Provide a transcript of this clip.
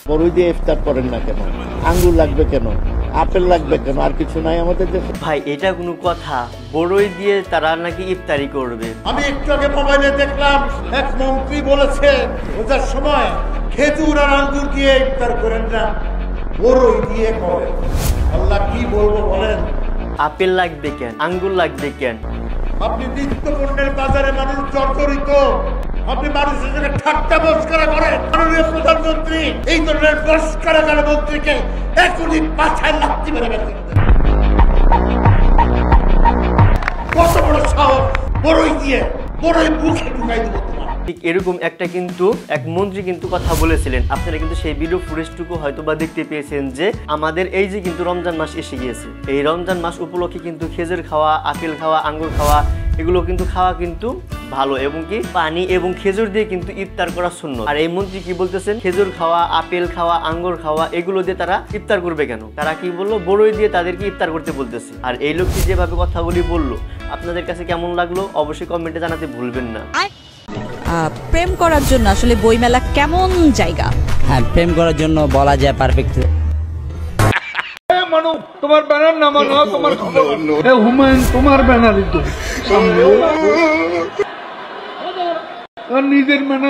বড়ই দিয়ে ইফতার করেন না কেন? আঙ্গুর লাগবে কেন? আপেল লাগবে কেন? আর কিছু নাই আমাদের দেশে? ভাই এটা কোনো কথা? বড়ই দিয়ে তারা নাকি ইফতারি করবে। আমি একটু আগে মোবাইলে দেখলাম এক মন্ত্রী বলেছে রোজার সময় খেজুর আর আঙ্গুর দিয়ে ইফতার করেন না, বড়ই দিয়ে করেন। আল্লাহ কি বলবো বলেন? আপেল লাগবে কেন? আঙ্গুর লাগবে কেন? আপনি নিত্য পণ্যের বাজারে মানুষ জর্জরিত, আপনি মানুষের সঙ্গে ঠাট্টা মস্করা করেন। মাননীয় প্রধানমন্ত্রী এই ধরনের মস্করাকার মন্ত্রীকে এখনই পাছায় লাথি মেরে বের করে দেন। কত বড় সাহস! বড়ই দিয়ে বড়ই মুখে ঢুকাই দেবো তোমার। ঠিক এরকম একটা কিন্তু এক মন্ত্রী কিন্তু কথা বলেছিলেন। আপনারা কিন্তু সেই ভিডিও ফুটেজটুকু হয়তো বা দেখতে পেয়েছেন যে আমাদের এই যে কিন্তু রমজান মাস এসে গিয়েছে, এই রমজান মাস উপলক্ষে কিন্তু খেজুর খাওয়া, আপেল খাওয়া, আঙ্গুর খাওয়া এগুলো কিন্তু খাওয়া কিন্তু ভালো, এবং কি পানি এবং খেজুর দিয়ে কিন্তু ইফতার করা সুন্নাত। আর এই মন্ত্রী কি বলতেছেন? খেজুর খাওয়া, আপেল খাওয়া, আঙ্গুর খাওয়া এগুলো দিয়ে তারা ইফতার করবে কেন? তারা কি বললো? বড়ই দিয়ে তাদেরকে ইফতার করতে বলতেছে। আর এই লোকটি যেভাবে কথাগুলি বললো আপনাদের কাছে কেমন লাগলো অবশ্যই কমেন্টে জানাতে ভুলবেন না। প্রেম করার জন্য আসলে বইমেলা কেমন জায়গা? হ্যাঁ, প্রেম করার জন্য বলা যায় পারফেক্ট। মানো তোমার ব্যানার না মানো তোমার হুমায়ুন তোমার ব্যানারই তো নিজের ব্যানার